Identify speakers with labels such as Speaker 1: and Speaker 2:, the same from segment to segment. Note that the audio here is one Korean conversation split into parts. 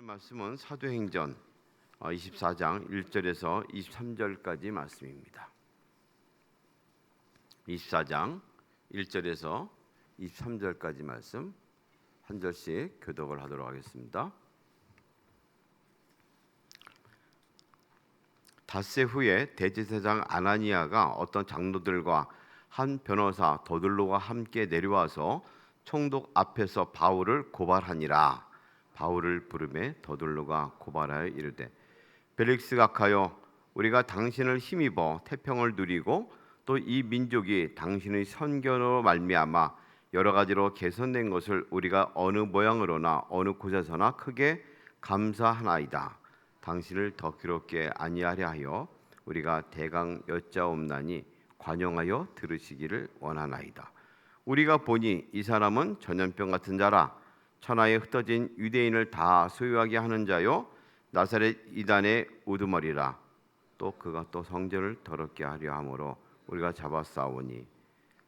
Speaker 1: 말씀은 사도행전 24장 1절에서 23절까지 말씀입니다. 24장 1절에서 23절까지 말씀 한 절씩 교독을 하도록 하겠습니다. 닷새 후에 대제사장 아나니아가 어떤 장로들과 한 변호사 더들로가 함께 내려와서 총독 앞에서 바울을 고발하니라. 바울을 부르매 더들로가 고발하여 이르되 벨릭스가 가여 우리가 당신을 힘입어 태평을 누리고 또 이 민족이 당신의 선견으로 말미암아 여러 가지로 개선된 것을 우리가 어느 모양으로나 어느 곳에서나 크게 감사하나이다. 당신을 더 괴롭게 아니하려 하여 우리가 대강 여짜옵나니 관용하여 들으시기를 원하나이다. 우리가 보니 이 사람은 전염병 같은 자라. 천하에 흩어진 유대인을 다 소유하게 하는 자요 나사렛 이단의 우두머리라. 또 그가 또 성전을 더럽게 하려 함으로 우리가 잡아싸우니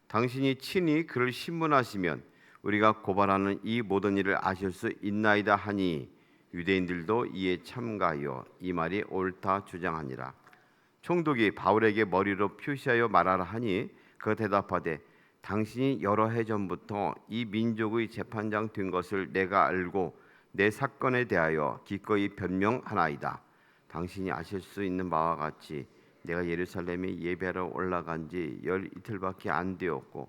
Speaker 1: 당신이 친히 그를 신문하시면 우리가 고발하는 이 모든 일을 아실 수 있나이다 하니 유대인들도 이에 참가하여 이 말이 옳다 주장하니라. 총독이 바울에게 머리로 표시하여 말하라 하니 그가 대답하되 당신이 여러 해 전부터 이 민족의 재판장 된 것을 내가 알고 내 사건에 대하여 기꺼이 변명하나이다. 당신이 아실 수 있는 바와 같이 내가 예루살렘에 예배하러 올라간 지 열 이틀밖에 안 되었고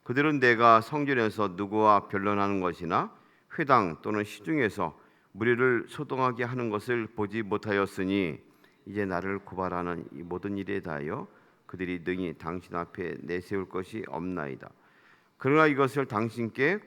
Speaker 1: 그들은 내가 성전에서 누구와 변론하는 것이나 회당 또는 시중에서 무리를 소동하게 하는 것을 보지 못하였으니 이제 나를 고발하는 이 모든 일에 대하여 그들이 능히 당신 앞에 내세울 것이 없나이다. 그러나 이것을 당신께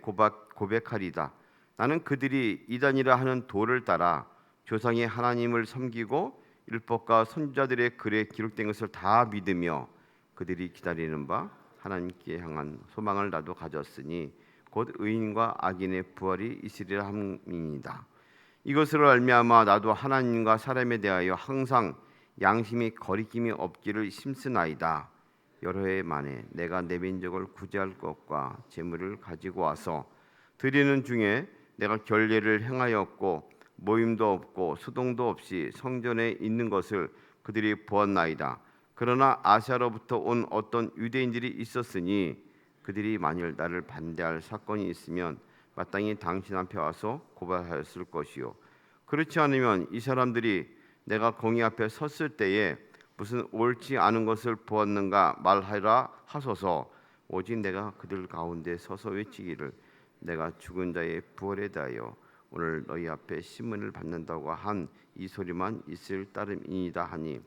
Speaker 1: 고백하리다. 나는 그들이 이단이라 하는 도를 따라 조상의 하나님을 섬기고 율법과 선지자들의 글에 기록된 것을 다 믿으며 그들이 기다리는 바 하나님께 향한 소망을 나도 가졌으니 곧 의인과 악인의 부활이 있으리라 함이니이다. 이것으로 말미암아 나도 하나님과 사람에 대하여 항상 양심이 거리낌이 없기를 힘쓰나이다. 여러 해 만에 내가 내 민족을 구제할 것과 재물을 가지고 와서 드리는 중에 내가 결례를 행하였고 모임도 없고 수동도 없이 성전에 있는 것을 그들이 보았나이다. 그러나 아시아로부터 온 어떤 유대인들이 있었으니 그들이 만일 나를 반대할 사건이 있으면 마땅히 당신 앞에 와서 고발하였을 것이요 그렇지 않으면 이 사람들이 내가 공의 앞에 섰을 때에 무슨 옳지 않은 것을 보았는가 말하라 하소서. 오직 내가 그들 가운데 서서 외치기를 내가 죽은 자의 부활에 대하여 오늘 너희 앞에 신문을 받는다고 한 이 소리만 있을 따름이니이다 하니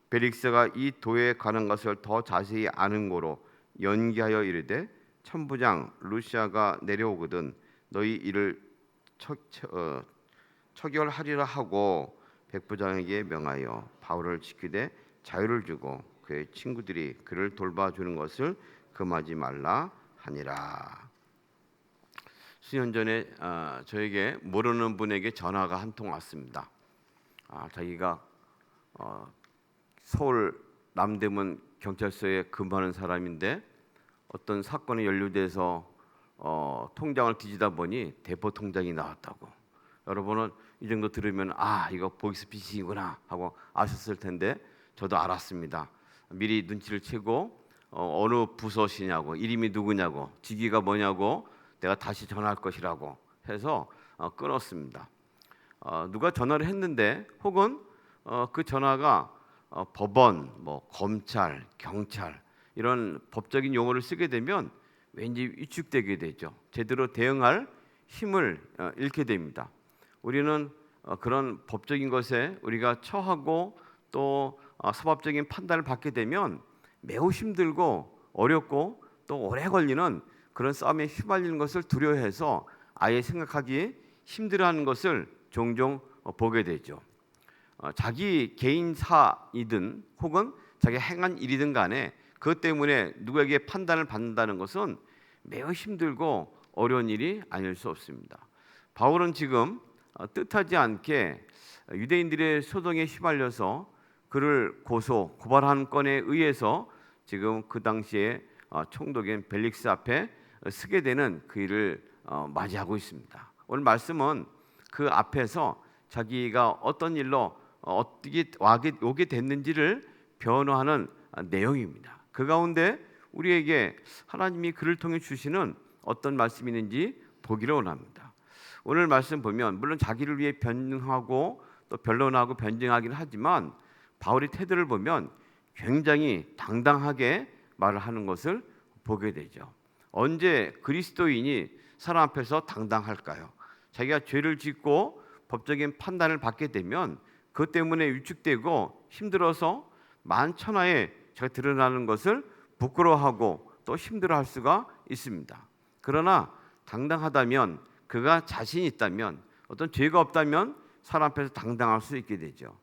Speaker 1: 벨릭스가 이 도에 관한 것을 더 자세히 아는 고로 연기하여 이르되 천부장 루시아가 내려오거든 너희 이를 처결하리라 하고 백부장에게 명하여 바울을 지키되 자유를 주고 그의 친구들이 그를 돌봐주는 것을 금하지 말라 하니라. 수년 전에 저에게 모르는 분에게 전화가 한 통 왔습니다. 자기가 서울 남대문 경찰서에 근무하는 사람인데 어떤 사건에 연루돼서 통장을 뒤지다 보니 대포 통장이 나왔다고. 여러분은 이 정도 들으면 이거 보이스피싱이구나 하고 아셨을 텐데 저도 알았습니다. 미리 눈치를 채고 어느 부서시냐고 이름이 누구냐고 직위가 뭐냐고 내가 다시 전화할 것이라고 해서 끊었습니다. 누가 전화를 했는데 혹은 그 전화가 법원, 검찰, 경찰 이런 법적인 용어를 쓰게 되면 왠지 위축되게 되죠. 제대로 대응할 힘을 잃게 됩니다. 우리는 그런 법적인 것에 우리가 처하고 또 사법적인 판단을 받게 되면 매우 힘들고 어렵고 또 오래 걸리는 그런 싸움에 휘말리는 것을 두려워해서 아예 생각하기 힘들어하는 것을 종종 보게 되죠. 자기 개인사이든 혹은 자기 행한 일이든 간에 그것 때문에 누구에게 판단을 받는다는 것은 매우 힘들고 어려운 일이 아닐 수 없습니다. 바울은 지금 뜻하지 않게 유대인들의 소동에 휘말려서 그를 고발한 건에 의해서 지금 그 당시에 총독인 벨릭스 앞에 서게 되는 그 일을 맞이하고 있습니다. 오늘 말씀은 그 앞에서 자기가 어떤 일로 어떻게 오게 됐는지를 변호하는 내용입니다. 그 가운데 우리에게 하나님이 그를 통해 주시는 어떤 말씀이 있는지 보기를 원합니다. 오늘 말씀 보면 물론 자기를 위해 변증하고 또 변론하고 변증하기는 하지만 바울의 태도를 보면 굉장히 당당하게 말을 하는 것을 보게 되죠. 언제 그리스도인이 사람 앞에서 당당할까요? 자기가 죄를 짓고 법적인 판단을 받게 되면 그것 때문에 위축되고 힘들어서 만천하에 제가 드러나는 것을 부끄러워하고 또 힘들어할 수가 있습니다. 그러나 당당하다면, 그가 자신이 있다면, 어떤 죄가 없다면 사람 앞에서 당당할 수 있게 되죠.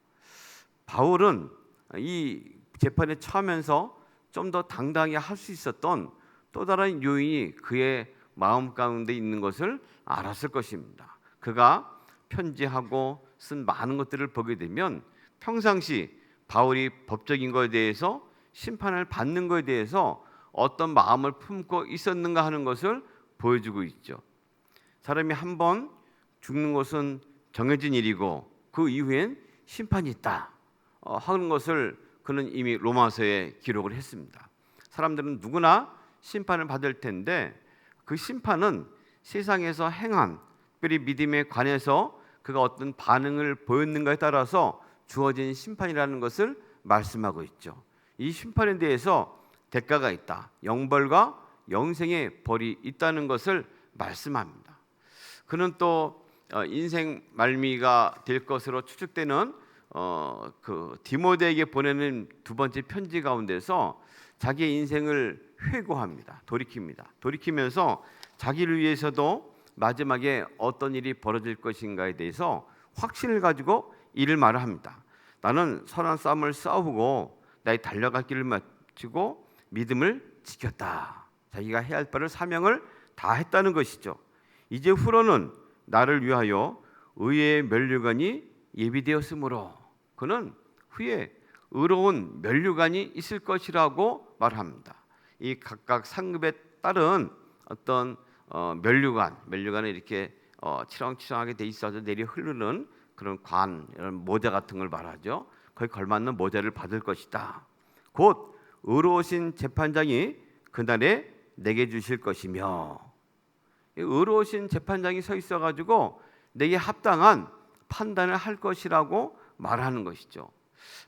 Speaker 1: 바울은 이 재판에 처하면서 좀 더 당당하게 할 수 있었던 또 다른 요인이 그의 마음 가운데 있는 것을 알았을 것입니다. 그가 편지하고 쓴 많은 것들을 보게 되면 평상시 바울이 법적인 것에 대해서 심판을 받는 것에 대해서 어떤 마음을 품고 있었는가 하는 것을 보여주고 있죠. 사람이 한 번 죽는 것은 정해진 일이고 그 이후엔 심판이 있다 하는 것을 그는 이미 로마서에 기록을 했습니다. 사람들은 누구나 심판을 받을 텐데 그 심판은 세상에서 행한, 특별히 믿음에 관해서 그가 어떤 반응을 보였는가에 따라서 주어진 심판이라는 것을 말씀하고 있죠. 이 심판에 대해서 대가가 있다. 영벌과 영생의 벌이 있다는 것을 말씀합니다. 그는 또 인생 말미가 될 것으로 추측되는 그 디모데에게 보내는 두 번째 편지 가운데서 자기의 인생을 회고합니다. 돌이키면서 자기를 위해서도 마지막에 어떤 일이 벌어질 것인가에 대해서 확신을 가지고 이를 말을 합니다. 나는 선한 싸움을 싸우고 나의 달려갈 길을 마치고 믿음을 지켰다. 자기가 해야 할 바를 사명을 다 했다는 것이죠. 이제 후로는 나를 위하여 의의 면류관이 예비되었으므로 그는 후에 의로운 면류관이 있을 것이라고 말합니다. 이 각각 상급에 따른 어떤 면류관은 이렇게 치렁치렁하게 돼 있어서 내려 흐르는 그런 관, 이런 모자 같은 걸 말하죠. 거기 걸맞는 모자를 받을 것이다. 곧 의로우신 재판장이 그날에 내게 주실 것이며, 의로우신 재판장이 서 있어가지고 내게 합당한 판단을 할 것이라고 말하는 것이죠.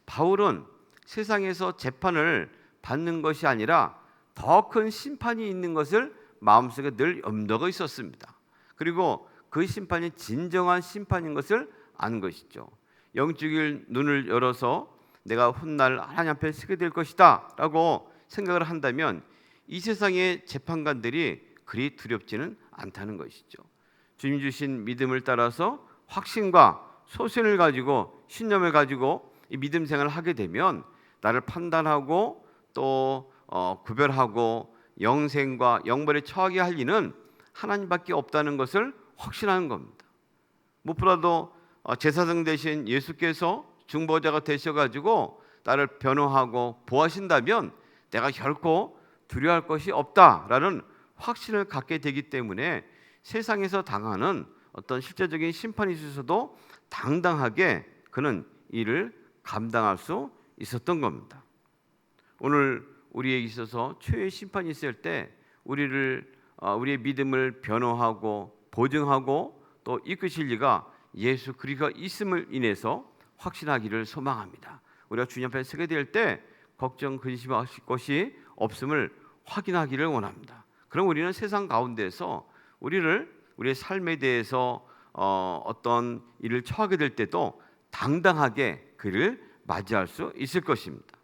Speaker 1: 바울은 세상에서 재판을 받는 것이 아니라 더 큰 심판이 있는 것을 마음속에 늘 염두가 있었습니다. 그리고 그 심판이 진정한 심판인 것을 아는 것이죠. 영적인 눈을 열어서 내가 훗날 하나님 앞에 서게 될 것이다 라고 생각을 한다면 이 세상의 재판관들이 그리 두렵지는 않다는 것이죠. 주님 주신 믿음을 따라서 확신과 소신을 가지고 신념을 가지고 이 믿음 생활을 하게 되면 나를 판단하고 또 구별하고 영생과 영벌에 처하게 할 이는 하나님밖에 없다는 것을 확신하는 겁니다. 무엇보다도 제사장 되신 예수께서 중보자가 되셔가지고 나를 변호하고 보호하신다면 내가 결코 두려워할 것이 없다라는 확신을 갖게 되기 때문에 세상에서 당하는 어떤 실제적인 심판이 있어서도 당당하게 그는 이를 감당할 수 있었던 겁니다. 오늘 우리에게 있어서 최후의 심판이 있을 때 우리의 믿음을 변호하고 보증하고 또 이끄실 이가 예수 그리스도가 있음을 인해서 확신하기를 소망합니다. 우리가 주님 앞에 서게 될 때 걱정 근심하실 것이 없음을 확인하기를 원합니다. 그럼 우리는 세상 가운데서 우리의 삶에 대해서 어떤 일을 처하게 될 때도 당당하게 그를 맞이할 수 있을 것입니다.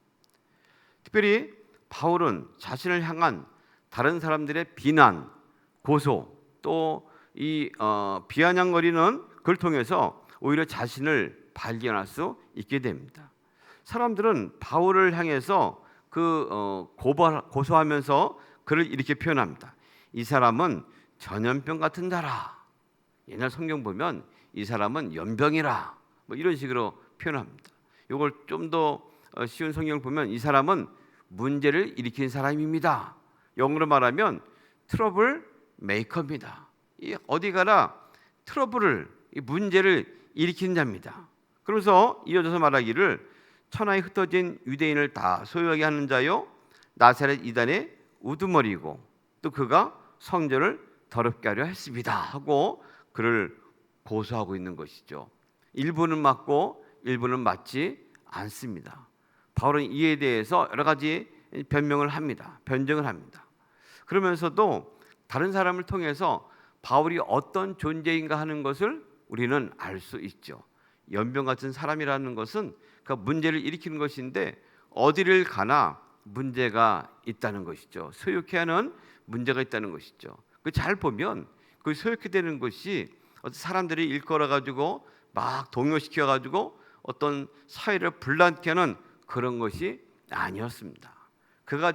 Speaker 1: 특별히 바울은 자신을 향한 다른 사람들의 비난, 고소 또 이 비아냥거리는 그걸 통해서 오히려 자신을 발견할 수 있게 됩니다. 사람들은 바울을 향해서 고소하면서 그를 이렇게 표현합니다. 이 사람은 전염병 같은 자라. 옛날 성경 보면 이 사람은 연병이라 뭐 이런 식으로 표현합니다. 이걸 좀 더 쉬운 성경을 보면 이 사람은 문제를 일으킨 사람입니다. 영어로 말하면 트러블 메이커입니다. 어디 가나 이 문제를 일으키는 자입니다. 그러면서 이어져서 말하기를 천하에 흩어진 유대인을 다 소유하게 하는 자요 나사렛 이단의 우두머리이고 또 그가 성전을 더럽게 하려 했습니다 하고 그를 고소하고 있는 것이죠. 일부는 맞고 일부는 맞지 않습니다. 바울은 이에 대해서 여러 가지 변명을 합니다. 변증을 합니다. 그러면서도 다른 사람을 통해서 바울이 어떤 존재인가 하는 것을 우리는 알 수 있죠. 연병 같은 사람이라는 것은 그 문제를 일으키는 것인데 어디를 가나 문제가 있다는 것이죠. 소유케 하는 문제가 있다는 것이죠. 그 잘 보면 그 소유케 되는 것이 어떤 사람들이 일컬어 가지고 막 동요시켜 가지고 어떤 사회를 분란케 하는 그런 것이 아니었습니다. 그가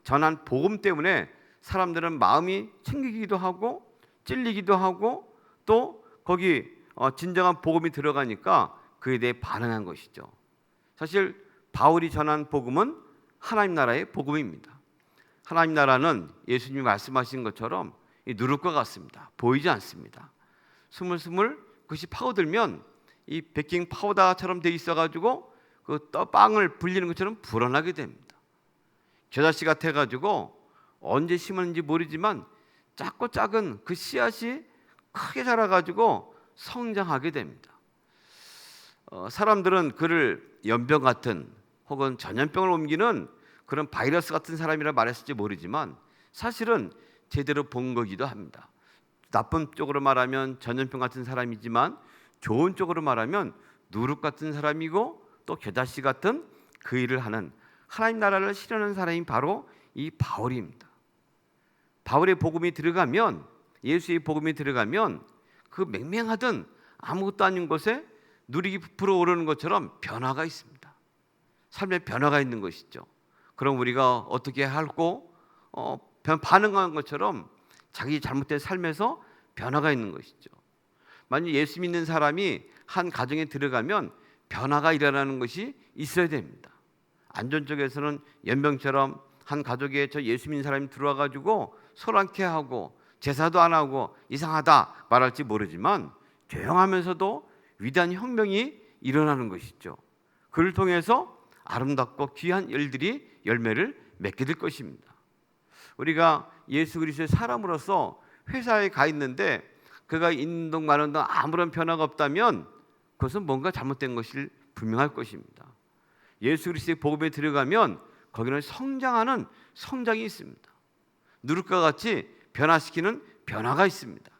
Speaker 1: 전한 복음 때문에 사람들은 마음이 챙기기도 하고 찔리기도 하고 또 거기 진정한 복음이 들어가니까 그에 대해 반응한 것이죠. 사실 바울이 전한 복음은 하나님 나라의 복음입니다. 하나님 나라는 예수님이 말씀하신 것처럼 누룩과 같습니다. 보이지 않습니다. 스물스물 그것이 파고들면 이 베이킹 파우더처럼 돼 있어가지고 그 빵을 불리는 것처럼 불어나게 됩니다. 겨자씨 같아가지고 언제 심었는지 모르지만 작고 작은 그 씨앗이 크게 자라가지고 성장하게 됩니다. 사람들은 그를 연병 같은 혹은 전염병을 옮기는 그런 바이러스 같은 사람이라 말했을지 모르지만 사실은 제대로 본 거기도 합니다. 나쁜 쪽으로 말하면 전염병 같은 사람이지만 좋은 쪽으로 말하면 누룩 같은 사람이고 또 겨자씨 같은 그 일을 하는 하나님 나라를 실현하는 사람이 바로 이 바울입니다. 바울의 복음이 들어가면 예수의 복음이 들어가면 그 맹맹하던 아무것도 아닌 것에 누룩이 부풀어 오르는 것처럼 변화가 있습니다. 삶에 변화가 있는 것이죠. 그럼 우리가 어떻게 하고 반응한 것처럼 자기 잘못된 삶에서 변화가 있는 것이죠. 만약 예수 믿는 사람이 한 가정에 들어가면 변화가 일어나는 것이 있어야 됩니다. 안전 쪽에서는 연병처럼 한 가족에 저 예수 믿는 사람이 들어와 가지고 소란케 하고 제사도 안 하고 이상하다 말할지 모르지만 조용하면서도 위대한 혁명이 일어나는 것이죠. 그를 통해서 아름답고 귀한 일들이 열매를 맺게 될 것입니다. 우리가 예수 그리스도의 사람으로서 회사에 가 있는데 그가 있는 동 마는 동 아무런 변화가 없다면 그것은 뭔가 잘못된 것이 분명할 것입니다. 예수 그리스도의 복음에 들어가면 거기는 성장하는 성장이 있습니다. 누룩과 같이 변화시키는 변화가 있습니다.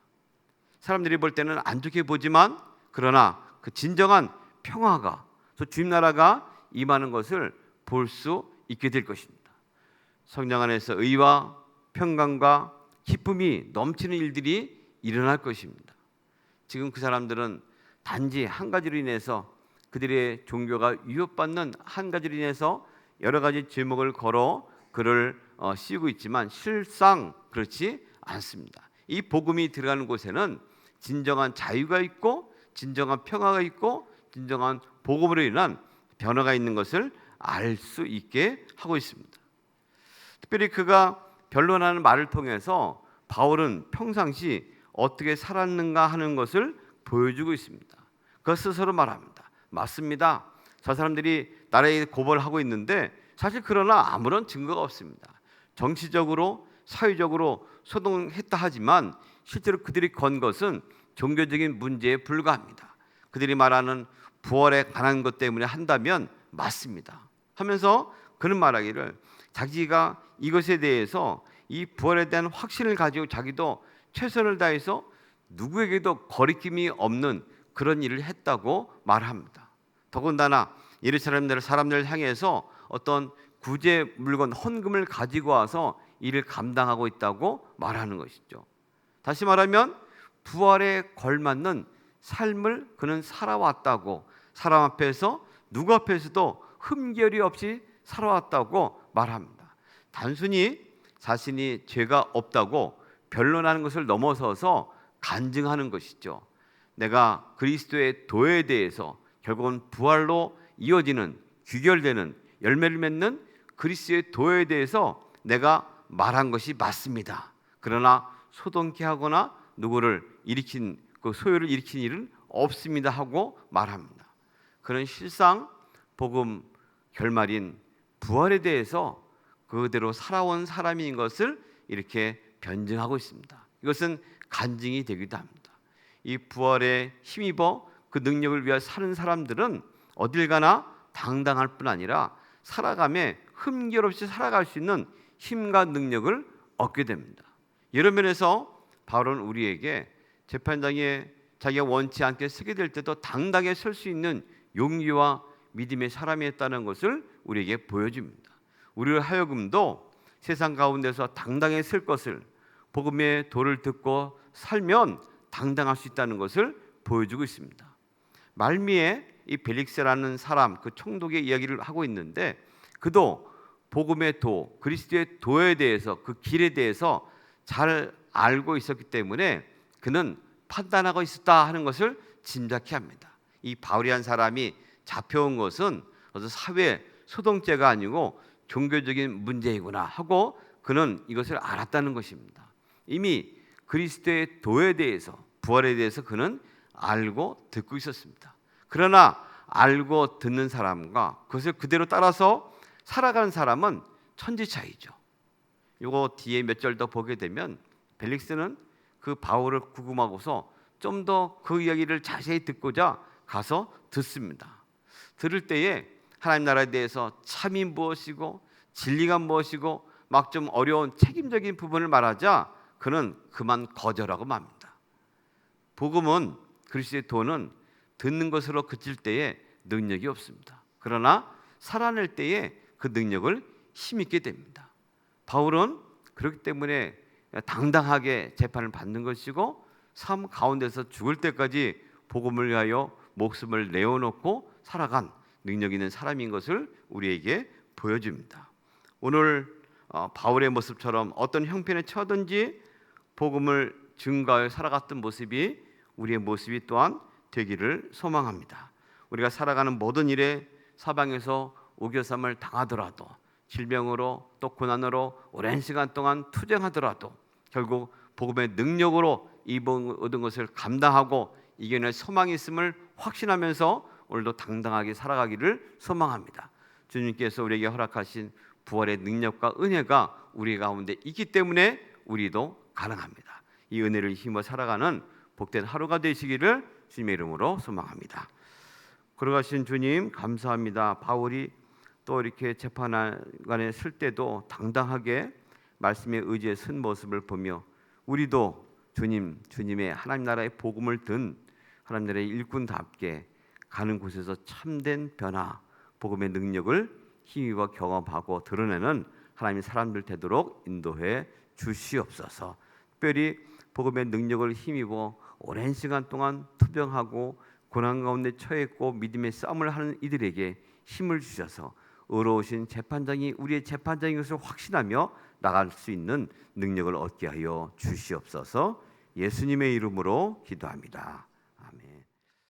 Speaker 1: 사람들이 볼 때는 안 좋게 보지만 그러나 그 진정한 평화가 또 주님 나라가 임하는 것을 볼 수 있게 될 것입니다. 성령 안에서 의와 평강과 기쁨이 넘치는 일들이 일어날 것입니다. 지금 그 사람들은 단지 한 가지로 인해서 그들의 종교가 위협받는 한 가지로 인해서 여러 가지 제목을 걸어 그를 씌우고 있지만 실상 그렇지 않습니다. 이 복음이 들어가는 곳에는 진정한 자유가 있고 진정한 평화가 있고 진정한 복음으로 인한 변화가 있는 것을 알 수 있게 하고 있습니다. 특별히 그가 변론하는 말을 통해서 바울은 평상시 어떻게 살았는가 하는 것을 보여주고 있습니다. 그 스스로 말합니다. 맞습니다. 저 사람들이 나라에 고발하고 있는데 사실 그러나 아무런 증거가 없습니다. 정치적으로 사회적으로 소동했다 하지만 실제로 그들이 건 것은 종교적인 문제에 불과합니다. 그들이 말하는 부활에 관한 것 때문에 한다면 맞습니다 하면서 그는 말하기를 자기가 이것에 대해서 이 부활에 대한 확신을 가지고 자기도 최선을 다해서 누구에게도 거리낌이 없는 그런 일을 했다고 말합니다. 더군다나 예루살렘 사람들을 향해서 어떤 구제 물건 헌금을 가지고 와서 일을 감당하고 있다고 말하는 것이죠. 다시 말하면 부활에 걸맞는 삶을 그는 살아왔다고, 사람 앞에서 누구 앞에서도 흠결이 없이 살아왔다고 말합니다. 단순히 자신이 죄가 없다고 변론하는 것을 넘어서서 간증하는 것이죠. 내가 그리스도의 도에 대해서 결국은 부활로 이어지는 귀결되는 열매를 맺는 그리스도의 도에 대해서 내가 말한 것이 맞습니다. 그러나 소동케 하거나 누구를 일으킨 그 소요를 일으킨 일은 없습니다 하고 말합니다. 그는 실상 복음 결말인 부활에 대해서 그대로 살아온 사람인 것을 이렇게 변증하고 있습니다. 이것은 간증이 되기도 합니다. 이 부활에 힘입어 그 능력을 위하여 사는 사람들은 어딜 가나 당당할 뿐 아니라 살아감에 흠결없이 살아갈 수 있는 힘과 능력을 얻게 됩니다. 이런 면에서 바울은 우리에게 재판장에 자기가 원치 않게 서게 될 때도 당당하게 설 수 있는 용기와 믿음의 사람이었다는 것을 우리에게 보여줍니다. 우리를 하여금도 세상 가운데서 당당히 설 것을, 복음의 도를 듣고 살면 당당할 수 있다는 것을 보여주고 있습니다. 말미에 이 벨릭스라는 사람, 그 총독의 이야기를 하고 있는데, 그도 복음의 도, 그리스도의 도에 대해서, 그 길에 대해서 잘 알고 있었기 때문에 그는 판단하고 있었다 하는 것을 짐작케 합니다. 이 바울이란 사람이 잡혀온 것은 어떤 사회 소동죄가 아니고 종교적인 문제이구나 하고 그는 이것을 알았다는 것입니다. 이미 그리스도의 도에 대해서, 부활에 대해서 그는 알고 듣고 있었습니다. 그러나 알고 듣는 사람과 그것을 그대로 따라서 살아가는 사람은 천지 차이죠. 이거 뒤에 몇 절 더 보게 되면 벨릭스는 그 바울을 구금하고서 좀 더 그 이야기를 자세히 듣고자 가서 듣습니다. 들을 때에 하나님 나라에 대해서 참이 무엇이고 진리가 무엇이고 막 좀 어려운 책임적인 부분을 말하자 그는 그만 거절하고 맙니다. 복음은, 그리스도의 도는 듣는 것으로 그칠 때에 능력이 없습니다. 그러나 살아낼 때에 그 능력을 힘있게 됩니다. 바울은 그렇기 때문에 당당하게 재판을 받는 것이고 삶 가운데서 죽을 때까지 복음을 위하여 목숨을 내어놓고 살아간 능력 있는 사람인 것을 우리에게 보여줍니다. 오늘 바울의 모습처럼 어떤 형편에 처하든지 복음을 증거하여 살아갔던 모습이 우리의 모습이 또한 되기를 소망합니다. 우리가 살아가는 모든 일에 사방에서 우겨쌈을 당하더라도, 질병으로 또 고난으로 오랜 시간 동안 투쟁하더라도 결국 복음의 능력으로 얻은 것을 감당하고 이겨낼 소망이 있음을 확신하면서 오늘도 당당하게 살아가기를 소망합니다. 주님께서 우리에게 허락하신 부활의 능력과 은혜가 우리 가운데 있기 때문에 우리도 가능합니다. 이 은혜를 힘써 살아가는 복된 하루가 되시기를 주님의 이름으로 소망합니다. 걸어가신 주님 감사합니다. 바울이 또 이렇게 재판관에 설 때도 당당하게 말씀에 의지해 선 모습을 보며 우리도 주님의 하나님 나라의 복음을 든 하나님 나라의 일꾼답게 가는 곳에서 참된 변화, 복음의 능력을 힘입어 경험하고 드러내는 하나님의 사람들 되도록 인도해 주시옵소서. 특별히 복음의 능력을 힘입어 오랜 시간 동안 투병하고 고난 가운데 처했고 믿음의 싸움을 하는 이들에게 힘을 주셔서 의로우신 재판장이 우리의 재판장인 것을 확신하며 나갈 수 있는 능력을 얻게 하여 주시옵소서. 예수님의 이름으로 기도합니다.